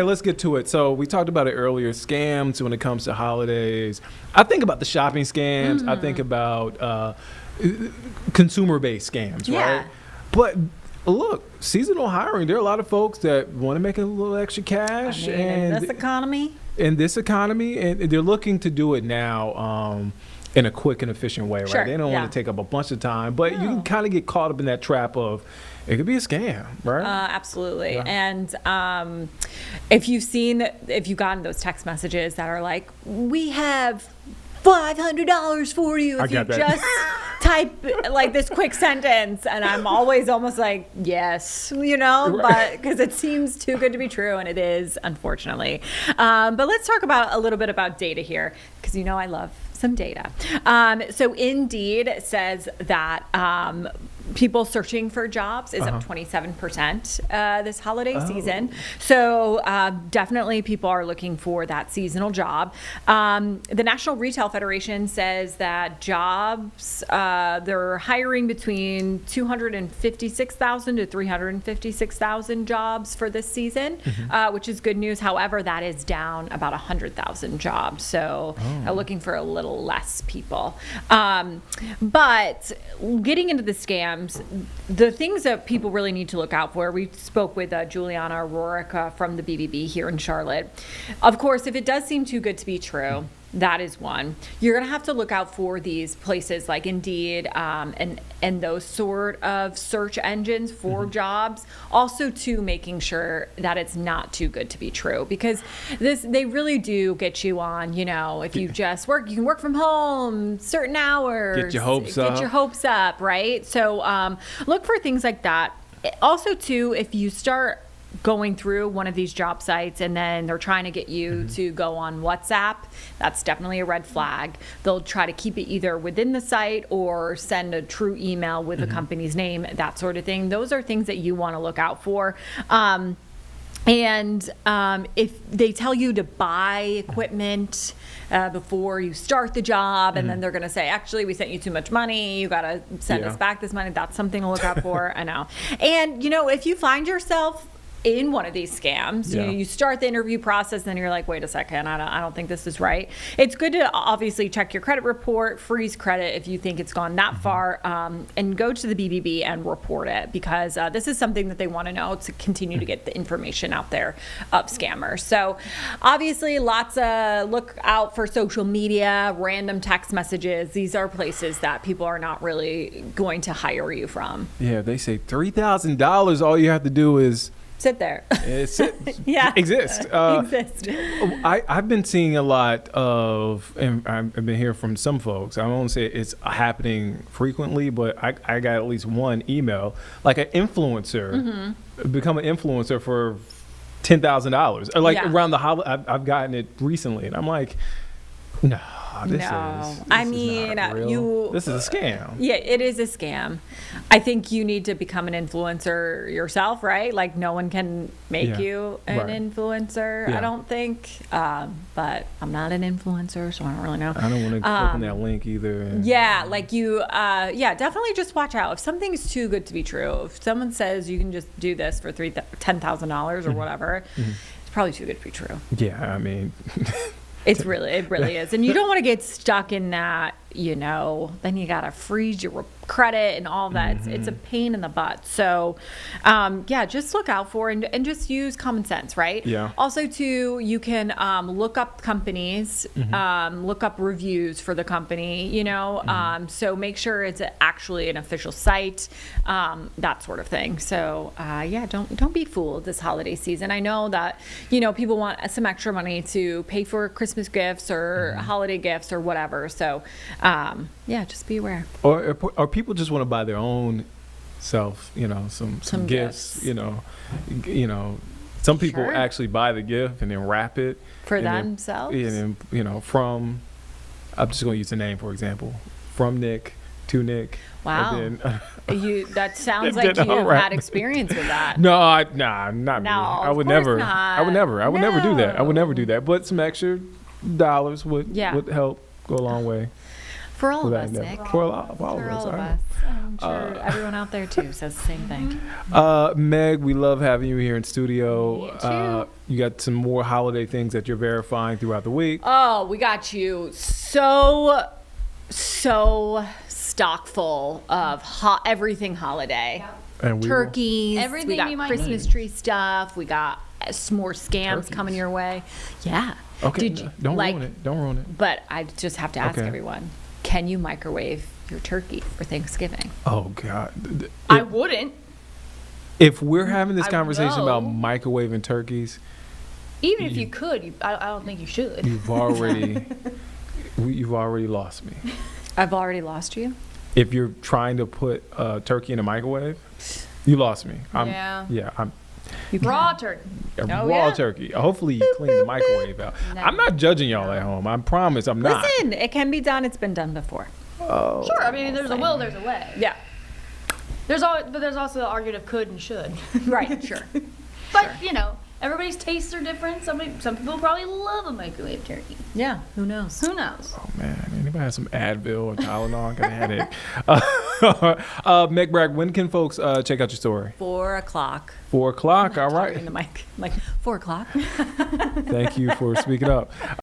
Hey, let's get to it. So we talked about it earlier, scams when it comes to holidays. I think about the shopping scams. I think about consumer-based scams, Yeah. right? But look, seasonal hiring, there are a lot of folks that want to make a little extra cash. I mean, in this economy. And they're looking to do it now in a quick and efficient way, Sure, right? They don't yeah. want to take up a bunch of time, but you can kind of get caught up in that trap of it could be a scam, right? Absolutely. Yeah. And if you've gotten those text messages that are like, we have $500 for you I if you got that. just type like this quick sentence, and I'm always almost like, yes, but because it seems too good to be true, and it is, unfortunately. But let's talk about a little bit about data here, because I love some data. So Indeed says that people searching for jobs is up 27% this holiday season. So definitely people are looking for that seasonal job. The National Retail Federation says that jobs, they're hiring between 256,000 to 356,000 jobs for this season, which is good news. However, that is down about 100,000 jobs. So looking for a little less people. But getting into the scams, the things that people really need to look out for, we spoke with Juliana Rourke from the BBB here in Charlotte. Of course, if it does seem too good to be true, that is one. You're going to have to look out for these places like Indeed and those sort of search engines for jobs. Also, too, making sure that it's not too good to be true, because they really do get you on. If you just work, you can work from home certain hours. Get your hopes up. Right? So look for things like that. Also, too, if you start going through one of these job sites and then they're trying to get you to go on WhatsApp, that's definitely a red flag. They'll try to keep it either within the site or send a true email with the company's name, that sort of thing. Those are things that you want to look out for. And if they tell you to buy equipment before you start the job, and then they're going to say, actually, we sent you too much money, you got to send us back this money, that's something to look out for. I know. And, if you find yourself in one of these scams, you start the interview process and you're like, wait a second, I don't think this is right. It's good to obviously check your credit report, freeze credit if you think it's gone that far, and go to the BBB and report it, because this is something that they want to know to continue to get the information out there of scammers. So obviously lots of look out for social media, random text messages. These are places that people are not really going to hire you from. Yeah, they say $3,000. All you have to do is sit there. Yeah. Exist. Exist. I've been seeing a lot of, and I've been hearing from some folks, I won't say it's happening frequently, but I got at least one email, like an influencer, become an influencer for $10,000. Like around the holiday, I've gotten it recently, and I'm like, no. This is not real. This is a scam. Yeah, it is a scam. I think you need to become an influencer yourself, right? Like no one can make you an influencer, I don't think. But I'm not an influencer, so I don't really know. I don't want to click on that link either. Yeah, like you, definitely just watch out. If something's too good to be true, if someone says you can just do this for $10,000 or whatever, it's probably too good to be true. Yeah, I mean... It really is. And you don't want to get stuck in that, then you got to freeze your credit and all that. It's a pain in the butt. So, just look out for and just use common sense, right? Yeah. Also, too, you can look up companies, look up reviews for the company, so make sure it's actually an official site, that sort of thing. So, don't be fooled this holiday season. I know that, people want some extra money to pay for Christmas gifts or holiday gifts or whatever. So, just be aware. Or people just want to buy their own self, some gifts, some people actually buy the gift and then wrap it for themselves. And then, from, I'm just going to use the name, for example, from Nick to Nick. Wow. That sounds like you've had experience with that. No, not me. I would never do that. I would never do that. But some extra dollars would help go a long way. For all of that us, endeavor. Nick. For all of For us. all of right. us. I'm sure everyone out there too says the same thing. Meg, we love having you here in studio. Me too. You got some more holiday things that you're verifying throughout the week. Oh, we got you so stock full of everything holiday. And we Turkeys. Everything we got you might Christmas tree stuff. We got some more scams Turkeys. coming your way. Yeah. Okay, Did you, don't like, ruin it. Don't ruin it. But I just have to ask Okay. everyone: can you microwave your turkey for Thanksgiving? Oh God. I wouldn't. If we're having this I conversation about know. microwaving turkeys, Even if you could, I don't think you should. you've already lost me. I've already lost you. If you're trying to put turkey in a microwave, you lost me. Yeah. I'm Raw turkey. a Oh, raw yeah. turkey. Hopefully you clean the microwave out. No. I'm not judging y'all at home. I promise I'm not. Listen, it can be done. It's been done before. Oh. Sure. I mean, there's a will, there's a way. Yeah. But there's also the argument of could and should. Right. Sure. But you know, everybody's tastes are different. Some people probably love a microwave turkey. Yeah. Who knows? Who knows? Oh man, anybody have some Advil or Tylenol? I got a headache. Meg Bragg, when can folks check out your story? 4 o'clock. 4 o'clock. All In right. the mic, like 4 o'clock. Thank you for speaking up.